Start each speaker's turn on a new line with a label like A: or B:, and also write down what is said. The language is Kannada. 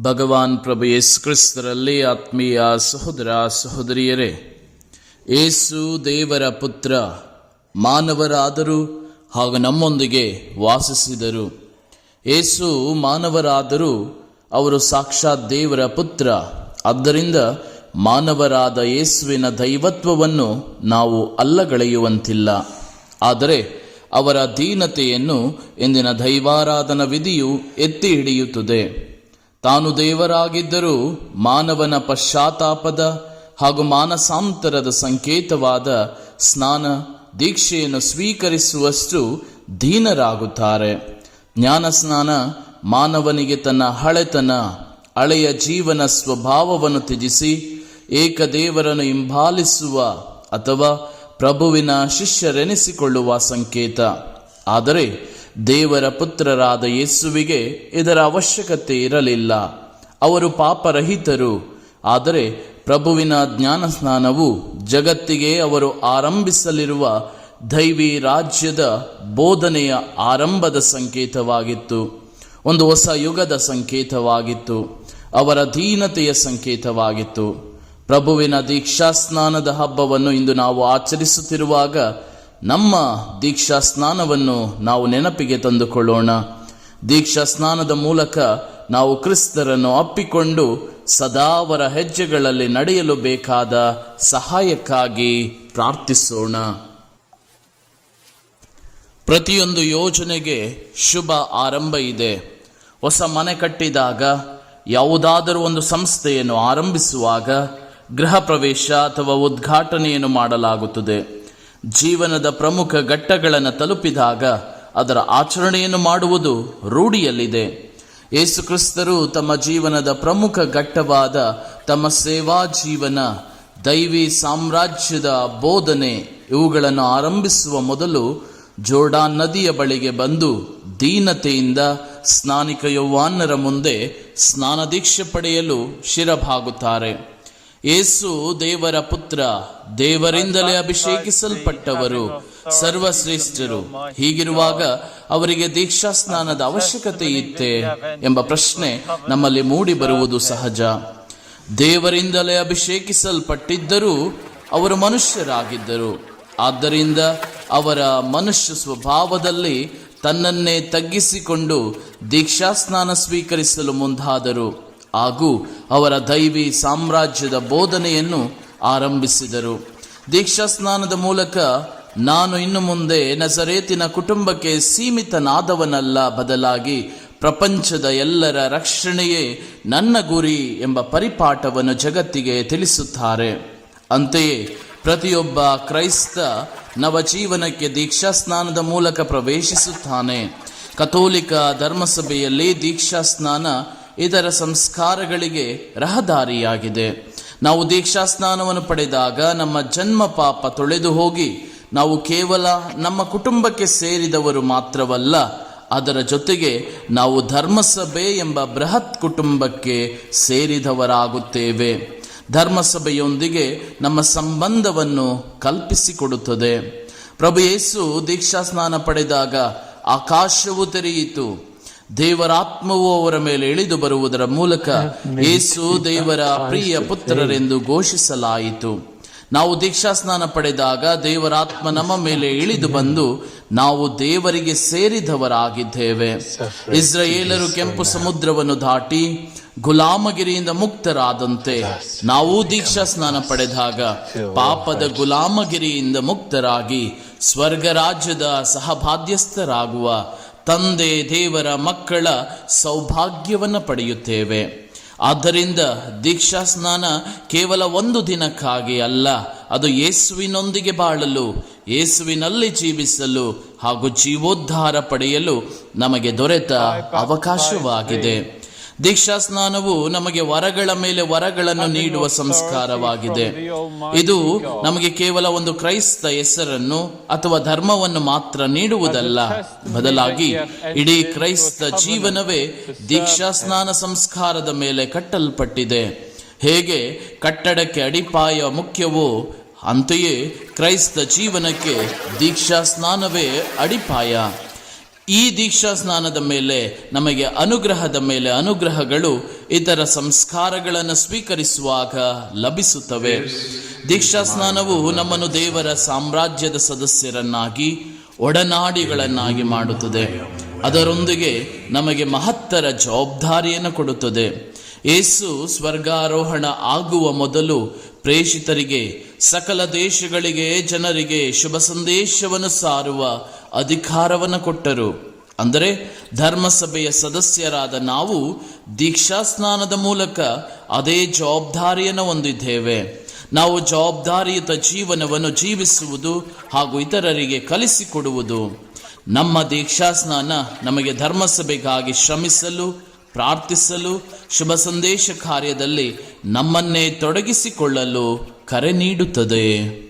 A: ಭಗವಾನ್ ಪ್ರಭು ಯೇಸು ಕ್ರಿಸ್ತರಲ್ಲಿ ಆತ್ಮೀಯ ಸಹೋದರ ಸಹೋದರಿಯರೇ, ಯೇಸು ದೇವರ ಪುತ್ರ ಮಾನವರಾದರು ಹಾಗೂ ನಮ್ಮೊಂದಿಗೆ ವಾಸಿಸಿದರು. ಯೇಸು ಮಾನವರಾದರೂ ಅವರು ಸಾಕ್ಷಾತ್ ದೇವರ ಪುತ್ರ. ಆದ್ದರಿಂದ ಮಾನವರಾದ ಯೇಸುವಿನ ದೈವತ್ವವನ್ನು ನಾವು ಅಲ್ಲಗಳೆಯುವಂತಿಲ್ಲ. ಆದರೆ ಅವರ ದೀನತೆಯನ್ನು ಇಂದಿನ ದೈವಾರಾಧನಾ ವಿಧಿಯು ಎತ್ತಿ ಹಿಡಿಯುತ್ತದೆ. ತಾನು ದೇವರಾಗಿದ್ದರೂ ಮಾನವನ ಪಶ್ಚಾತ್ತಾಪದ ಹಾಗೂ ಮಾನಸಾಂತರದ ಸಂಕೇತವಾದ ಸ್ನಾನ ದೀಕ್ಷೆಯನ್ನು ಸ್ವೀಕರಿಸುವಷ್ಟು ದೀನರಾಗುತ್ತಾರೆ. ಜ್ಞಾನ ಸ್ನಾನ ಮಾನವನಿಗೆ ತನ್ನ ಹಳೆಯ ಜೀವನ ಸ್ವಭಾವವನ್ನು ತ್ಯಜಿಸಿ ಏಕದೇವರನ್ನು ಹಿಂಬಾಲಿಸುವ ಅಥವಾ ಪ್ರಭುವಿನ ಶಿಷ್ಯರೆನಿಸಿಕೊಳ್ಳುವ ಸಂಕೇತ. ಆದರೆ ದೇವರ ಪುತ್ರರಾದ ಯೇಸುವಿಗೆ ಇದರ ಅವಶ್ಯಕತೆ ಇರಲಿಲ್ಲ. ಅವರು ಪಾಪರಹಿತರು. ಆದರೆ ಪ್ರಭುವಿನ ಜ್ಞಾನ ಸ್ನಾನವು ಜಗತ್ತಿಗೆ ಅವರು ಆರಂಭಿಸಲಿರುವ ದೈವಿ ರಾಜ್ಯದ ಬೋಧನೆಯ ಆರಂಭದ ಸಂಕೇತವಾಗಿತ್ತು. ಒಂದು ಹೊಸ ಯುಗದ ಸಂಕೇತವಾಗಿತ್ತು. ಅವರ ದೀನತೆಯ ಸಂಕೇತವಾಗಿತ್ತು. ಪ್ರಭುವಿನ ದೀಕ್ಷಾಸ್ನಾನದ ಹಬ್ಬವನ್ನು ಇಂದು ನಾವು ಆಚರಿಸುತ್ತಿರುವಾಗ ನಮ್ಮ ದೀಕ್ಷಾ ಸ್ನಾನವನ್ನು ನಾವು ನೆನಪಿಗೆ ತಂದುಕೊಳ್ಳೋಣ. ದೀಕ್ಷಾ ಸ್ನಾನದ ಮೂಲಕ ನಾವು ಕ್ರಿಸ್ತರನ್ನು ಅಪ್ಪಿಕೊಂಡು ಸದಾ ಅವರ ಹೆಜ್ಜೆಗಳಲ್ಲಿ ನಡೆಯಲು ಬೇಕಾದ ಸಹಾಯಕ್ಕಾಗಿ ಪ್ರಾರ್ಥಿಸೋಣ. ಪ್ರತಿಯೊಂದು ಯೋಜನೆಗೆ ಶುಭ ಆರಂಭ ಇದೆ. ಹೊಸ ಮನೆ ಕಟ್ಟಿದಾಗ, ಯಾವುದಾದರೂ ಒಂದು ಸಂಸ್ಥೆಯನ್ನು ಆರಂಭಿಸುವಾಗ ಗೃಹ ಪ್ರವೇಶ ಅಥವಾ ಉದ್ಘಾಟನೆಯನ್ನು ಮಾಡಲಾಗುತ್ತದೆ. ಜೀವನದ ಪ್ರಮುಖ ಘಟ್ಟಗಳನ್ನು ತಲುಪಿದಾಗ ಅದರ ಆಚರಣೆಯನ್ನು ಮಾಡುವುದು ರೂಢಿಯಲ್ಲಿದೆ. ಯೇಸು ಕ್ರಿಸ್ತರು ತಮ್ಮ ಜೀವನದ ಪ್ರಮುಖ ಘಟ್ಟವಾದ ತಮ್ಮ ಸೇವಾ ಜೀವನ, ದೈವಿ ಸಾಮ್ರಾಜ್ಯದ ಬೋಧನೆ ಇವುಗಳನ್ನು ಆರಂಭಿಸುವ ಮೊದಲು ಜೋರ್ಡಾನ್ ನದಿಯ ಬಳಿಗೆ ಬಂದು ದೀನತೆಯಿಂದ ಸ್ನಾನಿಕ ಯೋಹಾನರ ಮುಂದೆ ಸ್ನಾನ ದೀಕ್ಷೆ ಪಡೆಯಲು ಶಿರಬಾಗುತ್ತಾರೆ. ಯೇಸು ದೇವರ ಪುತ್ರ, ದೇವರಿಂದಲೇ ಅಭಿಷೇಕಿಸಲ್ಪಟ್ಟವರು, ಸರ್ವಶ್ರೇಷ್ಠರು. ಹೀಗಿರುವಾಗ ಅವರಿಗೆ ದೀಕ್ಷಾ ಸ್ನಾನದ ಅವಶ್ಯಕತೆ ಇತ್ತೇ ಎಂಬ ಪ್ರಶ್ನೆ ನಮ್ಮಲ್ಲಿ ಮೂಡಿ ಬರುವುದು ಸಹಜ. ದೇವರಿಂದಲೇ ಅಭಿಷೇಕಿಸಲ್ಪಟ್ಟಿದ್ದರೂ ಅವರು ಮನುಷ್ಯರಾಗಿದ್ದರು. ಆದ್ದರಿಂದ ಅವರ ಮನುಷ್ಯ ಸ್ವಭಾವದಲ್ಲಿ ತನ್ನನ್ನೇ ತಗ್ಗಿಸಿಕೊಂಡು ದೀಕ್ಷಾಸ್ನಾನ ಸ್ವೀಕರಿಸಲು ಮುಂದಾದರು ಹಾಗೂ ಅವರ ದೈವಿ ಸಾಮ್ರಾಜ್ಯದ ಬೋಧನೆಯನ್ನು ಆರಂಭಿಸಿದರು. ದೀಕ್ಷಾಸ್ನಾನದ ಮೂಲಕ ನಾನು ಇನ್ನು ಮುಂದೆ ನಜರೇತಿನ ಕುಟುಂಬಕ್ಕೆ ಸೀಮಿತನಾದವನಲ್ಲ, ಬದಲಾಗಿ ಪ್ರಪಂಚದ ಎಲ್ಲರ ರಕ್ಷಣೆಯೇ ನನ್ನ ಗುರಿ ಎಂಬ ಪರಿಪಾಠವನ್ನು ಜಗತ್ತಿಗೆ ತಿಳಿಸುತ್ತಾರೆ. ಅಂತೆಯೇ ಪ್ರತಿಯೊಬ್ಬ ಕ್ರೈಸ್ತ ನವಜೀವನಕ್ಕೆ ದೀಕ್ಷಾಸ್ನಾನದ ಮೂಲಕ ಪ್ರವೇಶಿಸುತ್ತಾನೆ. ಕಥೋಲಿಕ ಧರ್ಮಸಭೆಯಲ್ಲಿ ದೀಕ್ಷಾಸ್ನಾನ ಇದರ ಸಂಸ್ಕಾರಗಳಿಗೆ ರಹದಾರಿಯಾಗಿದೆ. ನಾವು ದೀಕ್ಷಾಸ್ನಾನವನ್ನು ಪಡೆದಾಗ ನಮ್ಮ ಜನ್ಮ ಪಾಪ ತೊಳೆದು ಹೋಗಿ ನಾವು ಕೇವಲ ನಮ್ಮ ಕುಟುಂಬಕ್ಕೆ ಸೇರಿದವರು ಮಾತ್ರವಲ್ಲ, ಅದರ ಜೊತೆಗೆ ನಾವು ಧರ್ಮಸಭೆ ಎಂಬ ಬೃಹತ್ ಕುಟುಂಬಕ್ಕೆ ಸೇರಿದವರಾಗುತ್ತೇವೆ. ಧರ್ಮಸಭೆಯೊಂದಿಗೆ ನಮ್ಮ ಸಂಬಂಧವನ್ನು ಕಲ್ಪಿಸಿಕೊಡುತ್ತದೆ. ಪ್ರಭು ಯೇಸು ದೀಕ್ಷಾಸ್ನಾನ ಪಡೆದಾಗ ಆಕಾಶವು ತೆರೆಯಿತು. ದೇವರಾತ್ಮವು ಅವರ ಮೇಲೆ ಇಳಿದು ಬರುವುದರ ಮೂಲಕ ಯೇಸು ದೇವರ ಪ್ರಿಯ ಪುತ್ರರೆಂದು ಘೋಷಿಸಲಾಯಿತು. ನಾವು ದೀಕ್ಷಾಸ್ನಾನ ಪಡೆದಾಗ ದೇವರಾತ್ಮ ನಮ್ಮ ಮೇಲೆ ಇಳಿದು ಬಂದು ನಾವು ದೇವರಿಗೆ ಸೇರಿದವರಾಗಿದ್ದೇವೆ. ಇಸ್ರಾಯೇಲರು ಕೆಂಪು ಸಮುದ್ರವನ್ನು ದಾಟಿ ಗುಲಾಮಗಿರಿಯಿಂದ ಮುಕ್ತರಾದಂತೆ ನಾವು ದೀಕ್ಷಾಸ್ನಾನ ಪಡೆದಾಗ ಪಾಪದ ಗುಲಾಮಗಿರಿಯಿಂದ ಮುಕ್ತರಾಗಿ ಸ್ವರ್ಗ ರಾಜ್ಯದ ಸಹಭಾಗ್ಯಸ್ಥರಾಗುವ ತಂದೆ ದೇವರ ಮಕ್ಕಳ ಸೌಭಾಗ್ಯವನ್ನು ಪಡೆಯುತ್ತೇವೆ. ಆದ್ದರಿಂದ ದೀಕ್ಷಾಸ್ನಾನ ಕೇವಲ ಒಂದು ದಿನಕ್ಕಾಗಿ ಅಲ್ಲ, ಅದು ಯೇಸುವಿನೊಂದಿಗೆ ಬಾಳಲು, ಯೇಸುವಿನಲ್ಲಿ ಜೀವಿಸಲು ಹಾಗೂ ಜೀವೋದ್ಧಾರ ಪಡೆಯಲು ನಮಗೆ ದೊರೆತ ಅವಕಾಶವಾಗಿದೆ. ದೀಕ್ಷಾಸ್ನಾನವು ನಮಗೆ ವರಗಳ ಮೇಲೆ ವರಗಳನ್ನು ನೀಡುವ ಸಂಸ್ಕಾರವಾಗಿದೆ. ಇದು ನಮಗೆ ಕೇವಲ ಒಂದು ಕ್ರೈಸ್ತ ಹೆಸರನ್ನು ಅಥವಾ ಧರ್ಮವನ್ನು ಮಾತ್ರ ನೀಡುವುದಲ್ಲ, ಬದಲಾಗಿ ಇಡೀ ಕ್ರೈಸ್ತ ಜೀವನವೇ ದೀಕ್ಷಾಸ್ನಾನ ಸಂಸ್ಕಾರದ ಮೇಲೆ ಕಟ್ಟಲ್ಪಟ್ಟಿದೆ. ಹೇಗೆ ಕಟ್ಟಡಕ್ಕೆ ಅಡಿಪಾಯ ಮುಖ್ಯವೋ, ಅಂತೆಯೇ ಕ್ರೈಸ್ತ ಜೀವನಕ್ಕೆ ದೀಕ್ಷಾಸ್ನಾನವೇ ಅಡಿಪಾಯ. ಈ ದೀಕ್ಷಾ ಸ್ನಾನದ ಮೇಲೆ ನಮಗೆ ಅನುಗ್ರಹದ ಮೇಲೆ ಅನುಗ್ರಹಗಳು ಇತರ ಸಂಸ್ಕಾರಗಳನ್ನು ಸ್ವೀಕರಿಸುವಾಗ ಲಭಿಸುತ್ತವೆ. ದೀಕ್ಷಾ ಸ್ನಾನವು ನಮ್ಮನ್ನು ದೇವರ ಸಾಮ್ರಾಜ್ಯದ ಸದಸ್ಯರನ್ನಾಗಿ ಒಡನಾಡಿಗಳನ್ನಾಗಿ ಮಾಡುತ್ತದೆ. ಅದರೊಂದಿಗೆ ನಮಗೆ ಮಹತ್ತರ ಜವಾಬ್ದಾರಿಯನ್ನು ಕೊಡುತ್ತದೆ. ಯೇಸು ಸ್ವರ್ಗಾರೋಹಣ ಆಗುವ ಮೊದಲು ಪ್ರೇಷಿತರಿಗೆ ಸಕಲ ದೇಶಗಳಿಗೆ ಜನರಿಗೆ ಶುಭ ಸಂದೇಶವನ್ನು ಸಾರುವ ಅಧಿಕಾರವನ್ನು ಕೊಟ್ಟರು. ಅಂದರೆ ಧರ್ಮಸಭೆಯ ಸದಸ್ಯರಾದ ನಾವು ದೀಕ್ಷಾ ಸ್ನಾನದ ಮೂಲಕ ಅದೇ ಜವಾಬ್ದಾರಿಯನ್ನು ಹೊಂದಿದ್ದೇವೆ. ನಾವು ಜವಾಬ್ದಾರಿಯುತ ಜೀವನವನ್ನು ಜೀವಿಸುವುದು ಹಾಗೂ ಇತರರಿಗೆ ಕಲಿಸಿಕೊಡುವುದು. ನಮ್ಮ ದೀಕ್ಷಾ ಸ್ನಾನ ನಮಗೆ ಧರ್ಮಸಭೆಗಾಗಿ ಶ್ರಮಿಸಲು, ಪ್ರಾರ್ಥಿಸಲು, ಶುಭ ಸಂದೇಶ ಕಾರ್ಯದಲ್ಲಿ ನಮ್ಮನ್ನೇ ತೊಡಗಿಸಿಕೊಳ್ಳಲು ಕರೆ ನೀಡುತ್ತದೆ.